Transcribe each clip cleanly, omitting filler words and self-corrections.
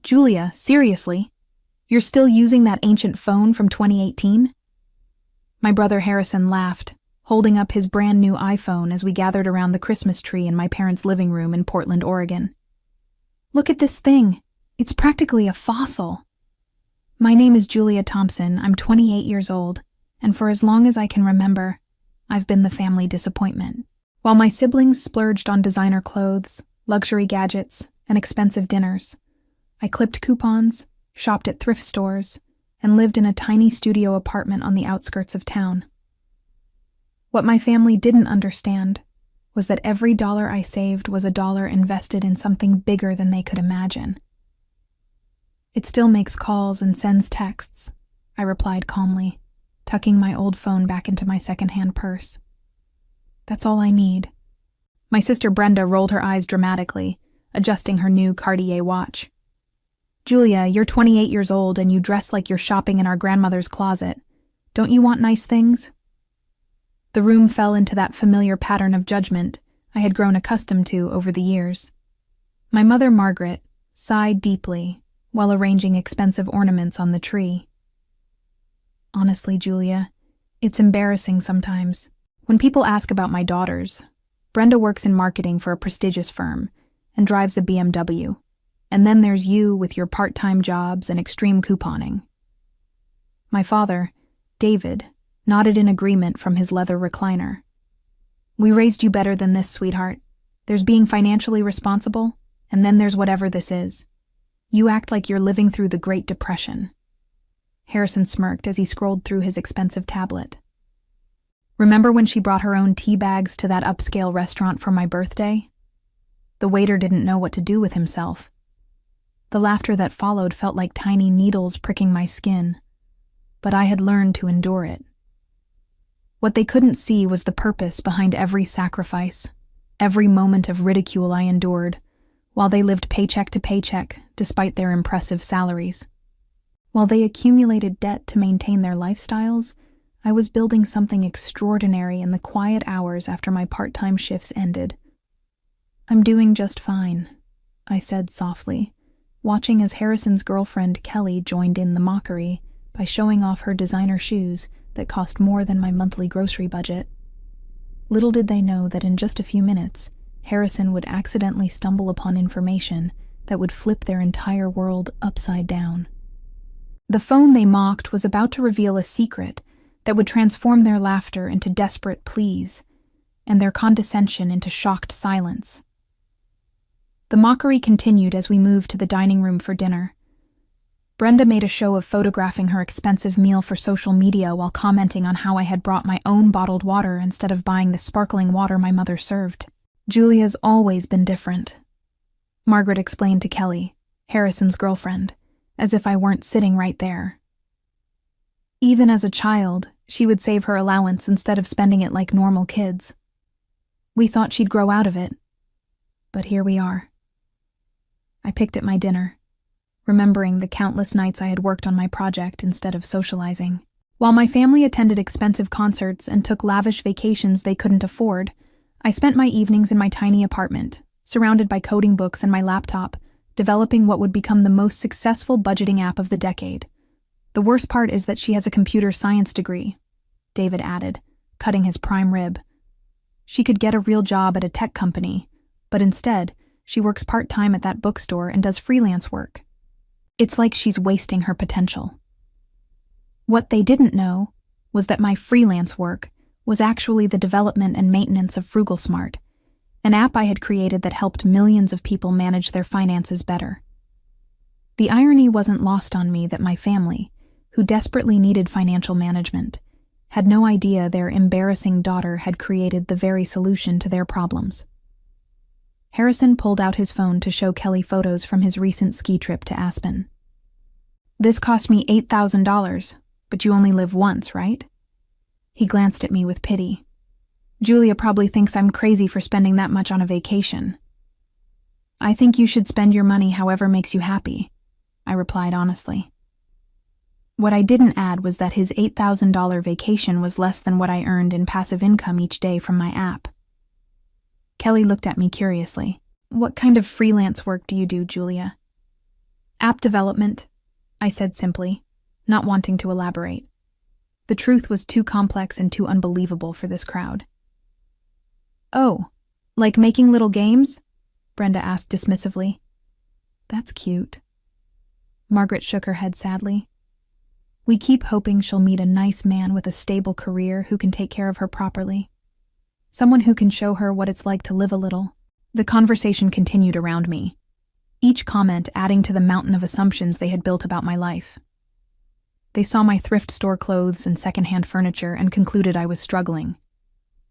Julia, seriously? You're still using that ancient phone from 2018? My brother Harrison laughed, holding up his brand new iPhone as we gathered around the Christmas tree in my parents' living room in Portland, Oregon. Look at this thing. It's practically a fossil. My name is Julia Thompson. I'm 28 years old, and for as long as I can remember, I've been the family disappointment. While my siblings splurged on designer clothes, luxury gadgets, and expensive dinners, I clipped coupons, shopped at thrift stores, and lived in a tiny studio apartment on the outskirts of town. What my family didn't understand was that every dollar I saved was a dollar invested in something bigger than they could imagine. It still makes calls and sends texts, I replied calmly, tucking my old phone back into my secondhand purse. That's all I need. My sister Brenda rolled her eyes dramatically, adjusting her new Cartier watch. Julia, you're 28 years old and you dress like you're shopping in our grandmother's closet. Don't you want nice things? The room fell into that familiar pattern of judgment I had grown accustomed to over the years. My mother, Margaret, sighed deeply while arranging expensive ornaments on the tree. Honestly, Julia, it's embarrassing sometimes. When people ask about my daughters, Brenda works in marketing for a prestigious firm and drives a BMW. And then there's you with your part-time jobs and extreme couponing. My father, David, nodded in agreement from his leather recliner. We raised you better than this, sweetheart. There's being financially responsible, and then there's whatever this is. You act like you're living through the Great Depression. Harrison smirked as he scrolled through his expensive tablet. Remember when she brought her own tea bags to that upscale restaurant for my birthday? The waiter didn't know what to do with himself. The laughter that followed felt like tiny needles pricking my skin, but I had learned to endure it. What they couldn't see was the purpose behind every sacrifice, every moment of ridicule I endured, while they lived paycheck to paycheck despite their impressive salaries. While they accumulated debt to maintain their lifestyles, I was building something extraordinary in the quiet hours after my part-time shifts ended. I'm doing just fine, I said softly, watching as Harrison's girlfriend Kelly joined in the mockery by showing off her designer shoes that cost more than my monthly grocery budget. Little did they know that in just a few minutes, Harrison would accidentally stumble upon information that would flip their entire world upside down. The phone they mocked was about to reveal a secret that would transform their laughter into desperate pleas, and their condescension into shocked silence. The mockery continued as we moved to the dining room for dinner. Brenda made a show of photographing her expensive meal for social media while commenting on how I had brought my own bottled water instead of buying the sparkling water my mother served. Julia's always been different, Margaret explained to Kelly, Harrison's girlfriend, as if I weren't sitting right there. Even as a child, she would save her allowance instead of spending it like normal kids. We thought she'd grow out of it, but here we are. I picked at my dinner, remembering the countless nights I had worked on my project instead of socializing. While my family attended expensive concerts and took lavish vacations they couldn't afford, I spent my evenings in my tiny apartment, surrounded by coding books and my laptop, developing what would become the most successful budgeting app of the decade. The worst part is that she has a computer science degree, David added, cutting his prime rib. She could get a real job at a tech company, but instead, she works part-time at that bookstore and does freelance work. It's like she's wasting her potential. What they didn't know was that my freelance work was actually the development and maintenance of FrugalSmart, an app I had created that helped millions of people manage their finances better. The irony wasn't lost on me that my family, who desperately needed financial management, had no idea their embarrassing daughter had created the very solution to their problems. Harrison pulled out his phone to show Kelly photos from his recent ski trip to Aspen. This cost me $8,000, but you only live once, right? He glanced at me with pity. Julia probably thinks I'm crazy for spending that much on a vacation. I think you should spend your money however makes you happy, I replied honestly. What I didn't add was that his $8,000 vacation was less than what I earned in passive income each day from my app. Kelly looked at me curiously. What kind of freelance work do you do, Julia? App development, I said simply, not wanting to elaborate. The truth was too complex and too unbelievable for this crowd. Oh, like making little games? Brenda asked dismissively. That's cute. Margaret shook her head sadly. We keep hoping she'll meet a nice man with a stable career who can take care of her properly. Someone who can show her what it's like to live a little. The conversation continued around me, each comment adding to the mountain of assumptions they had built about my life. They saw my thrift store clothes and secondhand furniture and concluded I was struggling.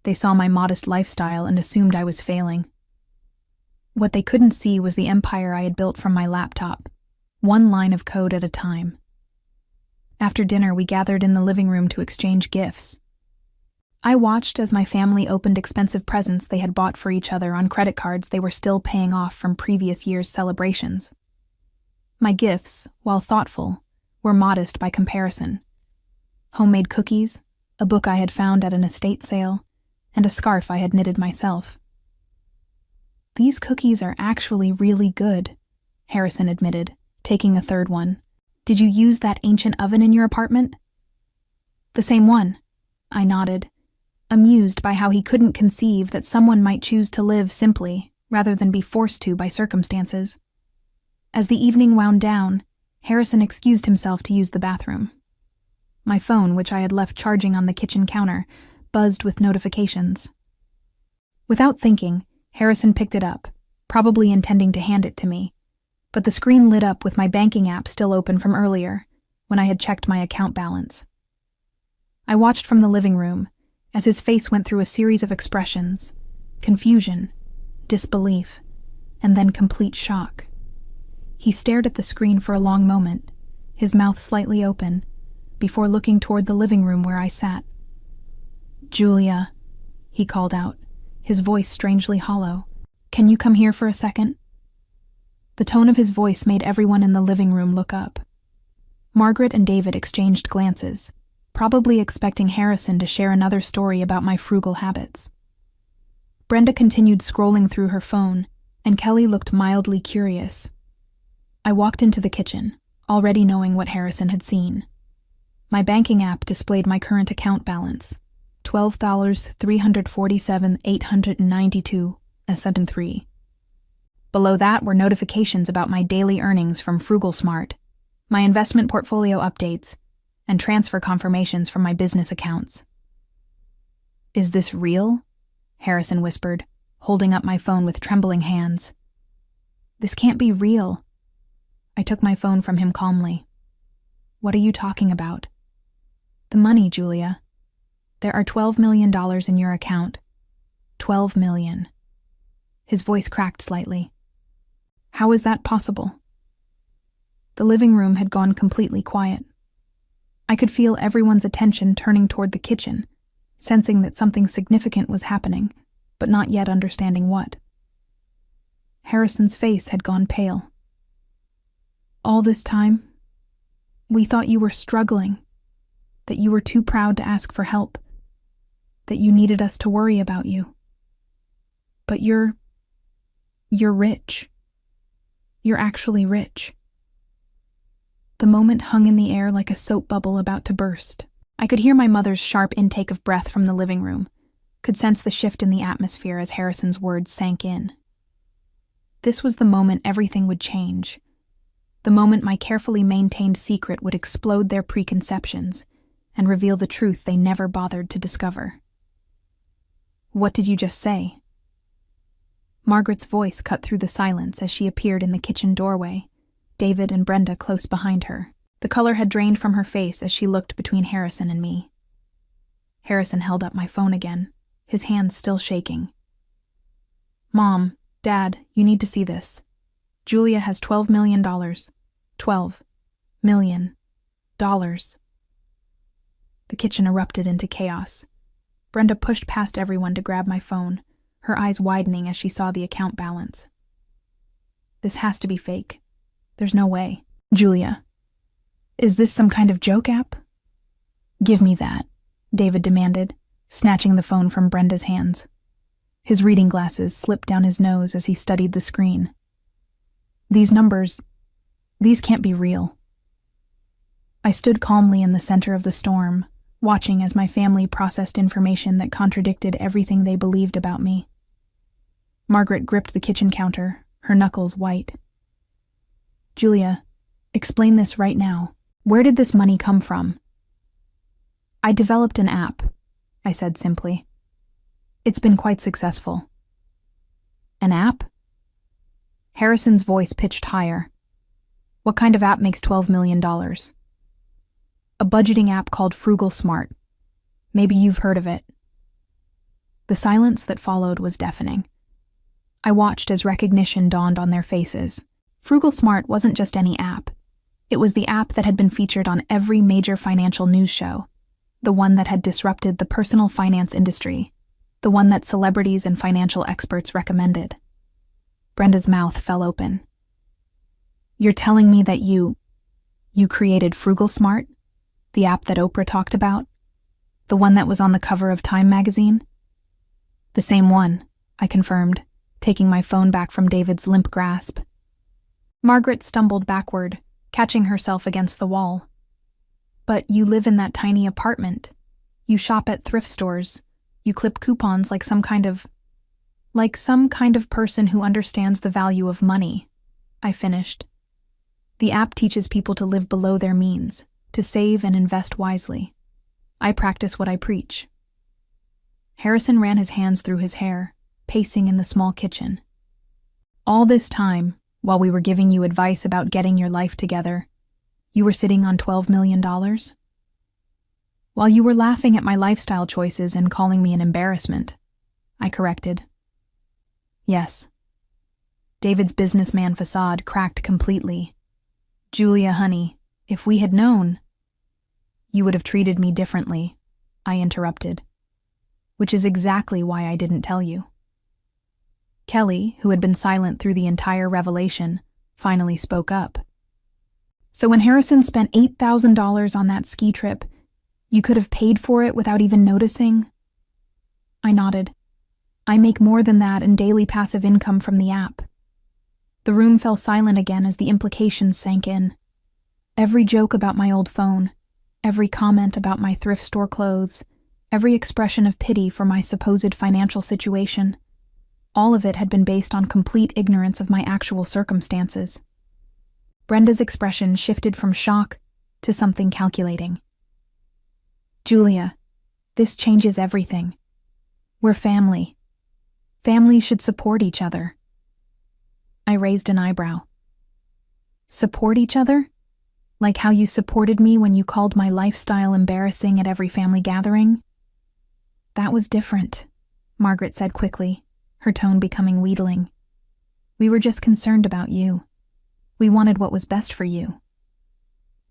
They saw my modest lifestyle and assumed I was failing. What they couldn't see was the empire I had built from my laptop, one line of code at a time. After dinner, we gathered in the living room to exchange gifts. I watched as my family opened expensive presents they had bought for each other on credit cards they were still paying off from previous year's celebrations. My gifts, while thoughtful, were modest by comparison. Homemade cookies, a book I had found at an estate sale, and a scarf I had knitted myself. These cookies are actually really good, Harrison admitted, taking a third one. Did you use that ancient oven in your apartment? The same one, I nodded, amused by how he couldn't conceive that someone might choose to live simply rather than be forced to by circumstances. As the evening wound down, Harrison excused himself to use the bathroom. My phone, which I had left charging on the kitchen counter, buzzed with notifications. Without thinking, Harrison picked it up, probably intending to hand it to me, but the screen lit up with my banking app still open from earlier, when I had checked my account balance. I watched from the living room as his face went through a series of expressions: confusion, disbelief, and then complete shock. He stared at the screen for a long moment, his mouth slightly open, before looking toward the living room where I sat. "Julia," he called out, his voice strangely hollow. "Can you come here for a second?" The tone of his voice made everyone in the living room look up. Margaret and David exchanged glances, probably expecting Harrison to share another story about my frugal habits. Brenda continued scrolling through her phone, and Kelly looked mildly curious. I walked into the kitchen, already knowing what Harrison had seen. My banking app displayed my current account balance, $12,347,892.73. Below that were notifications about my daily earnings from Frugal Smart, my investment portfolio updates, and transfer confirmations from my business accounts. "Is this real?" Harrison whispered, holding up my phone with trembling hands. "This can't be real." I took my phone from him calmly. "What are you talking about?" "The money, Julia. There are $12 million in your account. $12 million. His voice cracked slightly. "How is that possible?" The living room had gone completely quiet. I could feel everyone's attention turning toward the kitchen, sensing that something significant was happening, but not yet understanding what. Harrison's face had gone pale. "All this time, we thought you were struggling, that you were too proud to ask for help, that you needed us to worry about you. But you're rich. You're actually rich." The moment hung in the air like a soap bubble about to burst. I could hear my mother's sharp intake of breath from the living room, could sense the shift in the atmosphere as Harrison's words sank in. This was the moment everything would change. The moment my carefully maintained secret would explode their preconceptions and reveal the truth they never bothered to discover. "What did you just say?" Margaret's voice cut through the silence as she appeared in the kitchen doorway, David and Brenda close behind her. The color had drained from her face as she looked between Harrison and me. Harrison held up my phone again, his hands still shaking. "Mom, Dad, you need to see this. Julia has $12 million. $12 million. The kitchen erupted into chaos. Brenda pushed past everyone to grab my phone, her eyes widening as she saw the account balance. "This has to be fake. There's no way." "Julia, is this some kind of joke app?" "Give me that," David demanded, snatching the phone from Brenda's hands. His reading glasses slipped down his nose as he studied the screen. "These numbers, These can't be real. I stood calmly in the center of the storm, watching as my family processed information that contradicted everything they believed about me. Margaret gripped the kitchen counter, her knuckles white. Julia, explain this right now. Where did this money come from? I developed an app, I said simply. It's been quite successful. An app? Harrison's voice pitched higher. What kind of app makes $12 million? A budgeting app called Frugal Smart. Maybe you've heard of it. The silence that followed was deafening. I watched as recognition dawned on their faces. Frugal Smart wasn't just any app. It was the app that had been featured on every major financial news show, the one that had disrupted the personal finance industry, the one that celebrities and financial experts recommended. Brenda's mouth fell open. You're telling me that you created Frugal Smart? The app that Oprah talked about? The one that was on the cover of Time magazine? The same one, I confirmed, taking my phone back from David's limp grasp. Margaret stumbled backward, catching herself against the wall. But you live in that tiny apartment. You shop at thrift stores. You clip coupons like some kind of person who understands the value of money, I finished. The app teaches people to live below their means, to save and invest wisely. I practice what I preach. Harrison ran his hands through his hair, pacing in the small kitchen. All this time, while we were giving you advice about getting your life together, you were sitting on $12 million? While you were laughing at my lifestyle choices and calling me an embarrassment, I corrected. Yes. David's businessman facade cracked completely. Julia, honey, if we had known... You would have treated me differently, I interrupted. Which is exactly why I didn't tell you. Kelly, who had been silent through the entire revelation, finally spoke up. So when Harrison spent $8,000 on that ski trip, you could have paid for it without even noticing? I nodded. I make more than that in daily passive income from the app. The room fell silent again as the implications sank in. Every joke about my old phone, every comment about my thrift store clothes, every expression of pity for my supposed financial situation, all of it had been based on complete ignorance of my actual circumstances. Brenda's expression shifted from shock to something calculating. Julia, this changes everything. We're family. Families should support each other. I raised an eyebrow. Support each other? Like how you supported me when you called my lifestyle embarrassing at every family gathering? That was different, Margaret said quickly, her tone becoming wheedling. We were just concerned about you. We wanted what was best for you.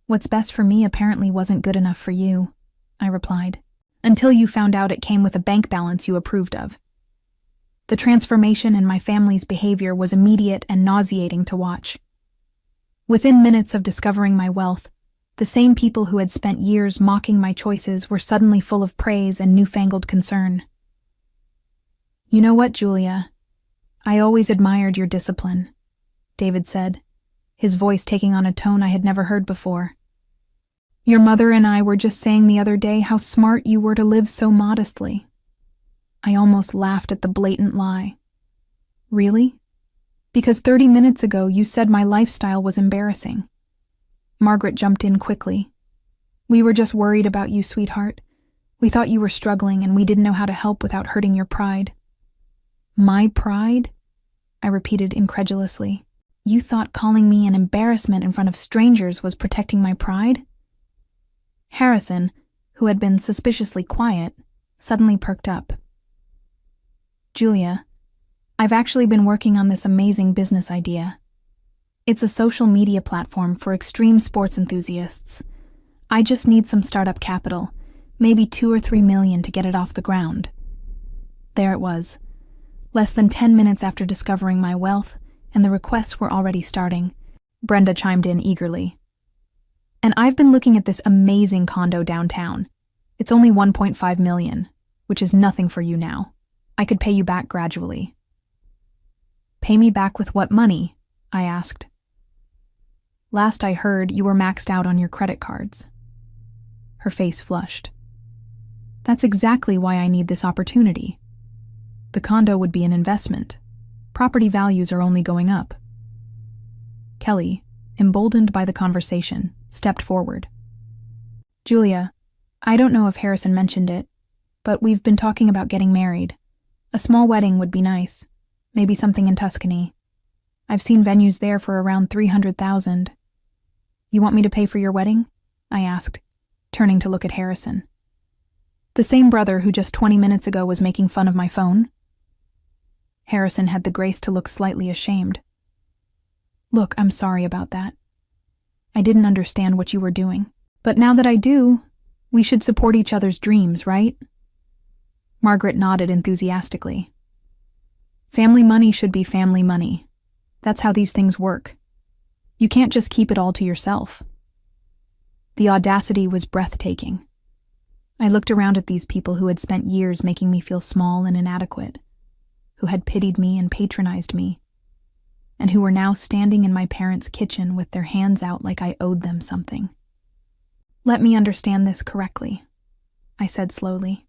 What's best for me apparently wasn't good enough for you, I replied, until you found out it came with a bank balance you approved of. The transformation in my family's behavior was immediate and nauseating to watch. Within minutes of discovering my wealth, the same people who had spent years mocking my choices were suddenly full of praise and newfangled concern. You know what, Julia? I always admired your discipline, David said, his voice taking on a tone I had never heard before. Your mother and I were just saying the other day how smart you were to live so modestly. I almost laughed at the blatant lie. Really? Because 30 minutes ago you said my lifestyle was embarrassing. Margaret jumped in quickly. We were just worried about you, sweetheart. We thought you were struggling and we didn't know how to help without hurting your pride. My pride? I repeated incredulously. You thought calling me an embarrassment in front of strangers was protecting my pride? Harrison, who had been suspiciously quiet, suddenly perked up. Julia, I've actually been working on this amazing business idea. It's a social media platform for extreme sports enthusiasts. I just need some startup capital, maybe $2 or $3 million to get it off the ground. There it was. Less than 10 minutes after discovering my wealth, and the requests were already starting, Brenda chimed in eagerly. And I've been looking at this amazing condo downtown. It's only $1.5 million, which is nothing for you now. I could pay you back gradually. Pay me back with what money? I asked. Last I heard, you were maxed out on your credit cards. Her face flushed. That's exactly why I need this opportunity. The condo would be an investment. Property values are only going up. Kelly, emboldened by the conversation, stepped forward. Julia, I don't know if Harrison mentioned it, but we've been talking about getting married. A small wedding would be nice. Maybe something in Tuscany. I've seen venues there for around $300,000. You want me to pay for your wedding? I asked, turning to look at Harrison. The same brother who just 20 minutes ago was making fun of my phone? Harrison had the grace to look slightly ashamed. Look, I'm sorry about that. I didn't understand what you were doing. But now that I do, we should support each other's dreams, right? Margaret nodded enthusiastically. Family money should be family money. That's how these things work. You can't just keep it all to yourself. The audacity was breathtaking. I looked around at these people who had spent years making me feel small and inadequate, who had pitied me and patronized me, and who were now standing in my parents' kitchen with their hands out like I owed them something. Let me understand this correctly, I said slowly.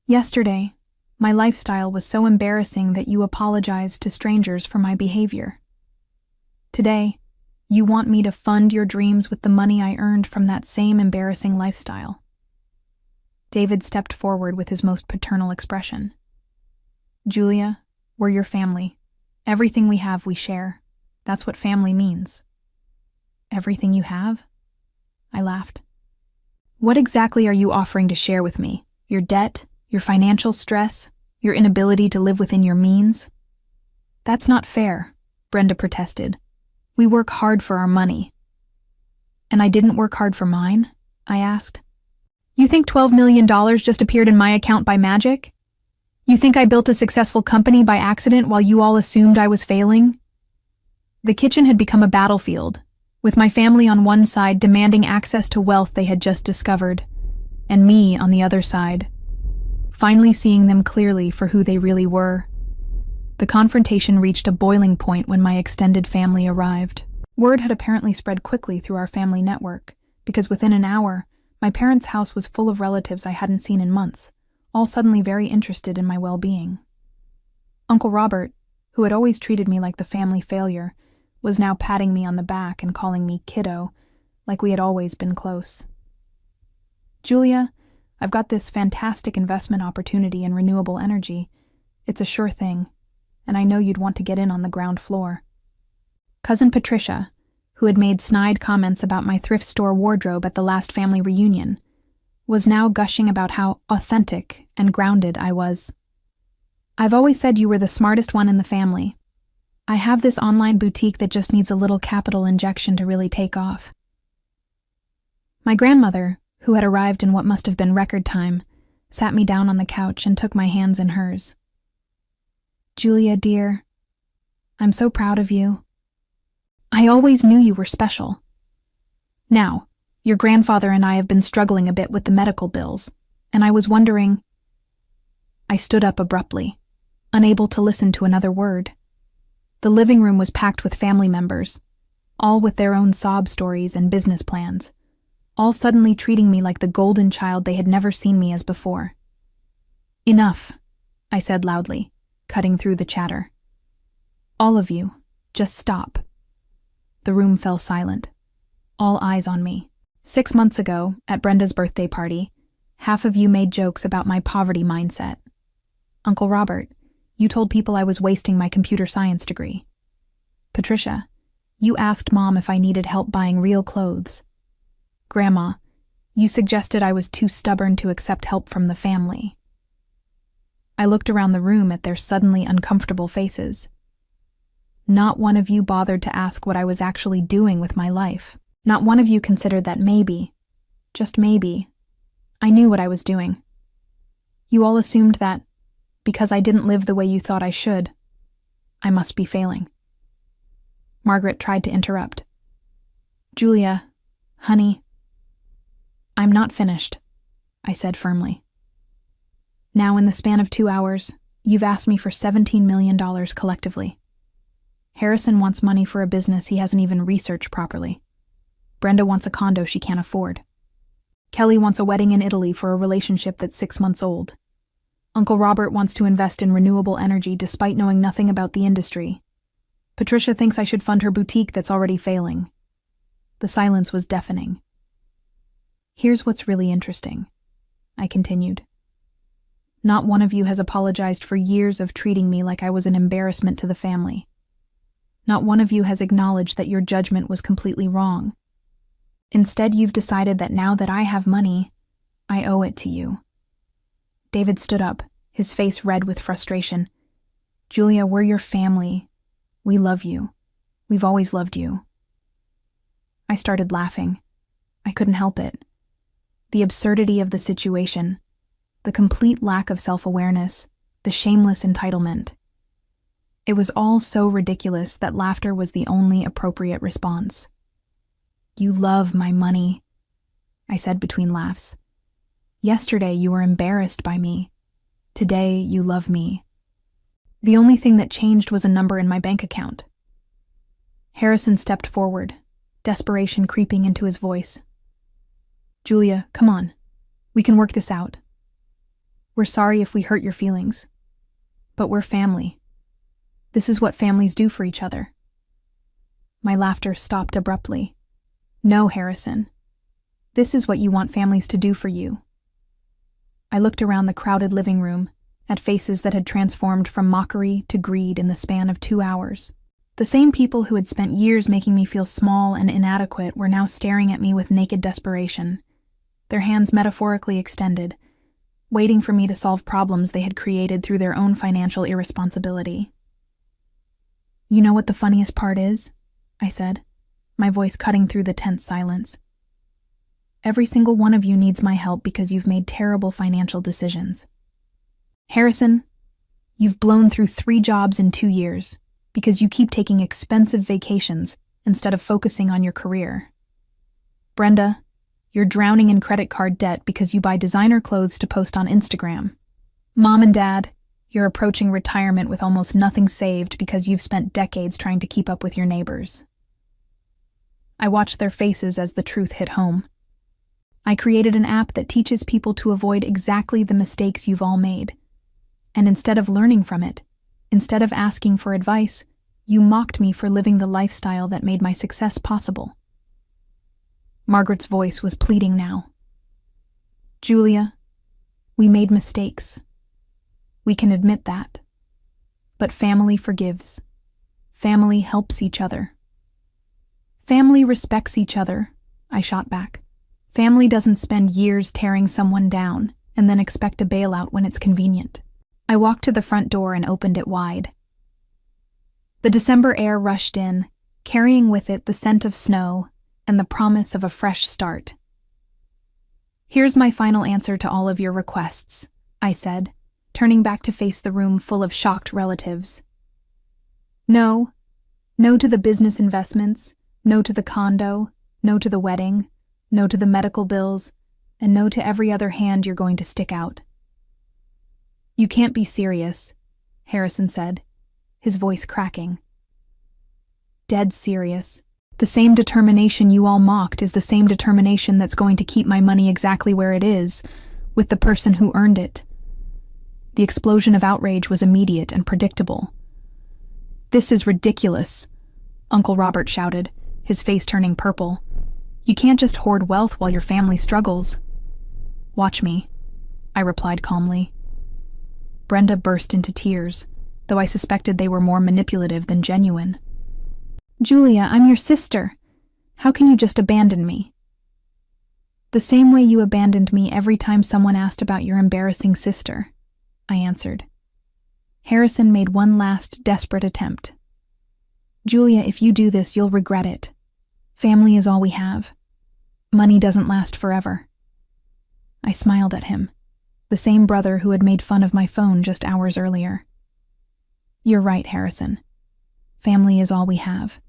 Yesterday, my lifestyle was so embarrassing that you apologized to strangers for my behavior. Today, you want me to fund your dreams with the money I earned from that same embarrassing lifestyle. David stepped forward with his most paternal expression. Julia, we're your family. Everything we have, we share. That's what family means. Everything you have? I laughed. What exactly are you offering to share with me? Your debt? Your financial stress? Your inability to live within your means? That's not fair, Brenda protested. We work hard for our money. And I didn't work hard for mine? I asked. You think $12 million just appeared in my account by magic? You think I built a successful company by accident while you all assumed I was failing? The kitchen had become a battlefield, with my family on one side demanding access to wealth they had just discovered, and me on the other side, finally seeing them clearly for who they really were. The confrontation reached a boiling point when my extended family arrived. Word had apparently spread quickly through our family network, because within an hour, my parents' house was full of relatives I hadn't seen in months, all suddenly very interested in my well-being. Uncle Robert, who had always treated me like the family failure, was now patting me on the back and calling me kiddo, like we had always been close. Julia, I've got this fantastic investment opportunity in renewable energy. It's a sure thing, and I know you'd want to get in on the ground floor. Cousin Patricia, who had made snide comments about my thrift store wardrobe at the last family reunion, was now gushing about how authentic and grounded I was. I've always said you were the smartest one in the family. I have this online boutique that just needs a little capital injection to really take off. My grandmother, who had arrived in what must have been record time, sat me down on the couch and took my hands in hers. Julia, dear, I'm so proud of you. I always knew you were special. Now, your grandfather and I have been struggling a bit with the medical bills, and I was wondering... I stood up abruptly, unable to listen to another word. The living room was packed with family members, all with their own sob stories and business plans, all suddenly treating me like the golden child they had never seen me as before. Enough, I said loudly, cutting through the chatter. All of you, just stop. The room fell silent, all eyes on me. 6 months ago, at Brenda's birthday party, half of you made jokes about my poverty mindset. Uncle Robert, you told people I was wasting my computer science degree. Patricia, you asked Mom if I needed help buying real clothes. Grandma, you suggested I was too stubborn to accept help from the family. I looked around the room at their suddenly uncomfortable faces. Not one of you bothered to ask what I was actually doing with my life. Not one of you considered that maybe, just maybe, I knew what I was doing. You all assumed that, because I didn't live the way you thought I should, I must be failing. Margaret tried to interrupt. Julia, honey, I'm not finished, I said firmly. Now, in the span of 2 hours, you've asked me for $17 million collectively. Harrison wants money for a business he hasn't even researched properly. Brenda wants a condo she can't afford. Kelly wants a wedding in Italy for a relationship that's 6 months old. Uncle Robert wants to invest in renewable energy despite knowing nothing about the industry. Patricia thinks I should fund her boutique that's already failing. The silence was deafening. Here's what's really interesting, I continued. Not one of you has apologized for years of treating me like I was an embarrassment to the family. Not one of you has acknowledged that your judgment was completely wrong. Instead, you've decided that now that I have money, I owe it to you. David stood up, his face red with frustration. Julia, we're your family. We love you. We've always loved you. I started laughing. I couldn't help it. The absurdity of the situation, the complete lack of self-awareness, the shameless entitlement. It was all so ridiculous that laughter was the only appropriate response. You love my money, I said between laughs. Yesterday you were embarrassed by me. Today you love me. The only thing that changed was a number in my bank account. Harrison stepped forward, desperation creeping into his voice. Julia, come on. We can work this out. We're sorry if we hurt your feelings. But we're family. This is what families do for each other. My laughter stopped abruptly. No, Harrison. This is what you want families to do for you. I looked around the crowded living room, at faces that had transformed from mockery to greed in the span of 2 hours. The same people who had spent years making me feel small and inadequate were now staring at me with naked desperation, their hands metaphorically extended, waiting for me to solve problems they had created through their own financial irresponsibility. You know what the funniest part is? I said, my voice cutting through the tense silence. Every single one of you needs my help because you've made terrible financial decisions. Harrison, you've blown through 3 jobs in 2 years because you keep taking expensive vacations instead of focusing on your career. Brenda, you're drowning in credit card debt because you buy designer clothes to post on Instagram. Mom and Dad, you're approaching retirement with almost nothing saved because you've spent decades trying to keep up with your neighbors. I watched their faces as the truth hit home. I created an app that teaches people to avoid exactly the mistakes you've all made. And instead of learning from it, instead of asking for advice, you mocked me for living the lifestyle that made my success possible. Margaret's voice was pleading now. Julia, we made mistakes. We can admit that. But family forgives. Family helps each other. Family respects each other, I shot back. Family doesn't spend years tearing someone down and then expect a bailout when it's convenient. I walked to the front door and opened it wide. The December air rushed in, carrying with it the scent of snow and the promise of a fresh start. Here's my final answer to all of your requests, I said, turning back to face the room full of shocked relatives. No. No to the business investments, no to the condo, no to the wedding, no to the medical bills, and no to every other hand you're going to stick out. You can't be serious, Harrison said, his voice cracking. Dead serious. The same determination you all mocked is the same determination that's going to keep my money exactly where it is, with the person who earned it. The explosion of outrage was immediate and predictable. This is ridiculous, Uncle Robert shouted, his face turning purple. You can't just hoard wealth while your family struggles. Watch me, I replied calmly. Brenda burst into tears, though I suspected they were more manipulative than genuine. Julia, I'm your sister. How can you just abandon me? The same way you abandoned me every time someone asked about your embarrassing sister, I answered. Harrison made one last desperate attempt. Julia, if you do this, you'll regret it. Family is all we have. Money doesn't last forever. I smiled at him, the same brother who had made fun of my phone just hours earlier. You're right, Harrison. Family is all we have,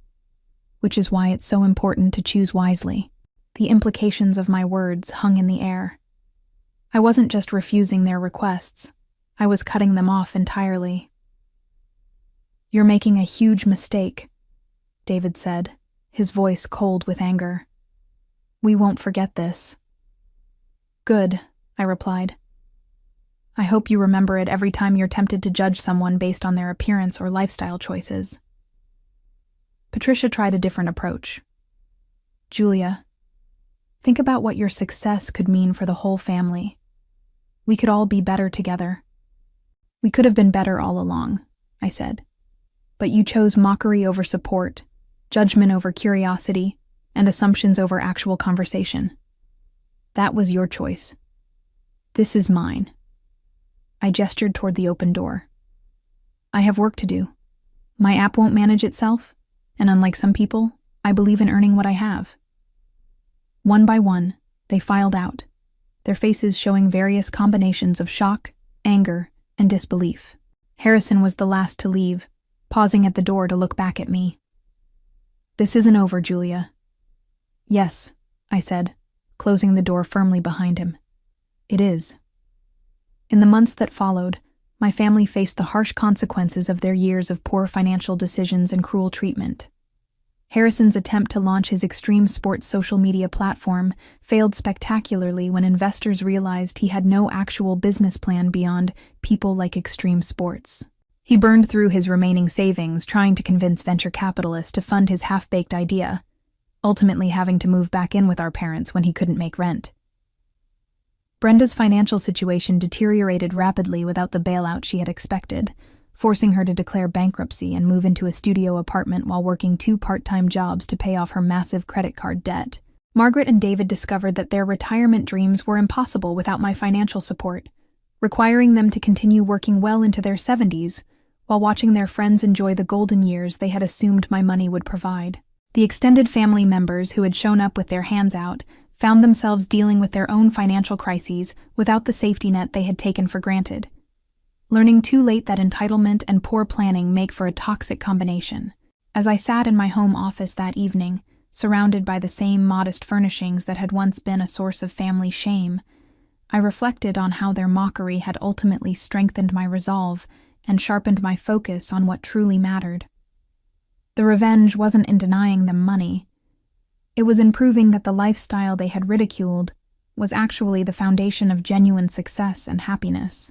which is why it's so important to choose wisely. The implications of my words hung in the air. I wasn't just refusing their requests. I was cutting them off entirely. "You're making a huge mistake," David said, his voice cold with anger. "We won't forget this." "Good," I replied. "I hope you remember it every time you're tempted to judge someone based on their appearance or lifestyle choices." Patricia tried a different approach. "Julia, think about what your success could mean for the whole family. We could all be better together." "We could have been better all along," I said. "But you chose mockery over support, judgment over curiosity, and assumptions over actual conversation. That was your choice. This is mine." I gestured toward the open door. "I have work to do. My app won't manage itself, and unlike some people, I believe in earning what I have." One by one, they filed out, their faces showing various combinations of shock, anger, and disbelief. Harrison was the last to leave, pausing at the door to look back at me. "This isn't over, Julia." "Yes," I said, closing the door firmly behind him. "It is." In the months that followed, my family faced the harsh consequences of their years of poor financial decisions and cruel treatment. Harrison's attempt to launch his extreme sports social media platform failed spectacularly when investors realized he had no actual business plan beyond people like extreme sports. He burned through his remaining savings trying to convince venture capitalists to fund his half-baked idea, ultimately having to move back in with our parents when he couldn't make rent. Brenda's financial situation deteriorated rapidly without the bailout she had expected, forcing her to declare bankruptcy and move into a studio apartment while working 2 part-time jobs to pay off her massive credit card debt. Margaret and David discovered that their retirement dreams were impossible without my financial support, requiring them to continue working well into their 70s while watching their friends enjoy the golden years they had assumed my money would provide. The extended family members who had shown up with their hands out found themselves dealing with their own financial crises without the safety net they had taken for granted, learning too late that entitlement and poor planning make for a toxic combination. As I sat in my home office that evening, surrounded by the same modest furnishings that had once been a source of family shame, I reflected on how their mockery had ultimately strengthened my resolve and sharpened my focus on what truly mattered. The revenge wasn't in denying them money. It was in proving that the lifestyle they had ridiculed was actually the foundation of genuine success and happiness.